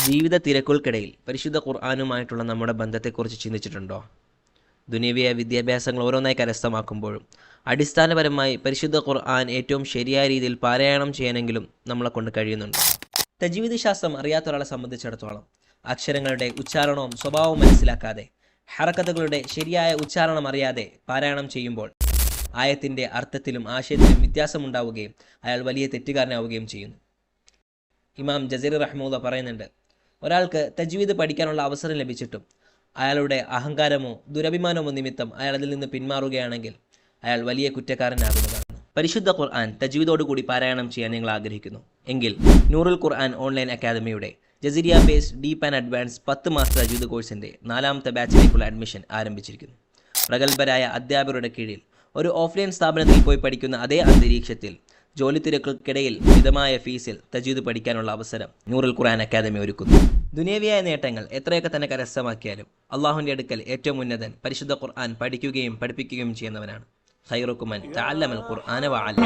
ജീവിത തിരക്കുകൾക്കിടയിൽ പരിശുദ്ധ ഖുർആനുമായിട്ടുള്ള നമ്മുടെ ബന്ധത്തെക്കുറിച്ച് ചിന്തിച്ചിട്ടുണ്ടോ? ദുനിയവിയായ വിദ്യാഭ്യാസങ്ങൾ ഓരോന്നായി കരസ്ഥമാക്കുമ്പോഴും അടിസ്ഥാനപരമായി പരിശുദ്ധ ഖുർആൻ ഏറ്റവും ശരിയായ രീതിയിൽ പാരായണം ചെയ്യാനെങ്കിലും നമ്മളെ കൊണ്ട് കഴിയുന്നുണ്ട്. തജ്വീദ് ശാസ്ത്രം അറിയാത്ത ഒരാളെ സംബന്ധിച്ചിടത്തോളം അക്ഷരങ്ങളുടെ ഉച്ചാരണവും സ്വഭാവവും മനസ്സിലാക്കാതെ, ഹറക്കത്തുകളുടെ ശരിയായ ഉച്ചാരണം അറിയാതെ പാരായണം ചെയ്യുമ്പോൾ ആയത്തിൻ്റെ അർത്ഥത്തിലും ആശയത്തിലും വ്യത്യാസമുണ്ടാവുകയും അയാൾ വലിയ തെറ്റുകാരനാവുകയും ചെയ്യുന്നു. ഇമാം ജസീറി റഹ്മുല്ല പറയുന്നുണ്ട്, ഒരാൾക്ക് തജ്വീദ് പഠിക്കാനുള്ള അവസരം ലഭിച്ചിട്ടും അയാളുടെ അഹങ്കാരമോ ദുരഭിമാനമോ നിമിത്തം അയാൾ അതിൽ നിന്ന് പിന്മാറുകയാണെങ്കിൽ അയാൾ വലിയ കുറ്റക്കാരനാകുന്നതാണ്. പരിശുദ്ധ ഖുർആൻ തജ്വീദോടുകൂടി പാരായണം ചെയ്യാൻ നിങ്ങൾ ആഗ്രഹിക്കുന്നു എങ്കിൽ നൂറുൽ ഖുർആൻ ഓൺലൈൻ അക്കാദമിയുടെ ജസീരിയ ബേസ്ഡ് ഡീപ്പ് ആൻഡ് അഡ്വാൻസ് 10 മാസ തജ്വീദ് കോഴ്സിൻ്റെ 4ാമത്തെ ബാച്ചിലേക്കുള്ള അഡ്മിഷൻ ആരംഭിച്ചിരിക്കുന്നു. പ്രഗത്ഭരായ അധ്യാപകരുടെ കീഴിൽ ഒരു ഓഫ്ലൈൻ സ്ഥാപനത്തിൽ പോയി പഠിക്കുന്ന അതേ അന്തരീക്ഷത്തിൽ ജോലി തിരക്കുകൾക്കിടയിൽ മിതമായ ഫീസിൽ തജ്വീദ് പഠിക്കാനുള്ള അവസരം നൂറുൽ ഖുർആൻ അക്കാദമി ഒരുക്കുന്നു. ദുനിയവിയായ നേട്ടങ്ങൾ എത്രയൊക്കെ തന്നെ കരസ്ഥമാക്കിയാലും അള്ളാഹുവിൻ്റെ അടുക്കൽ ഏറ്റവും ഉന്നതൻ പരിശുദ്ധ ഖുർആൻ പഠിക്കുകയും പഠിപ്പിക്കുകയും ചെയ്യുന്നവനാണ്. ഖൈറുക്കും മൻ തഅല്ലമൽ ഖുർആന വഅല്ലമ.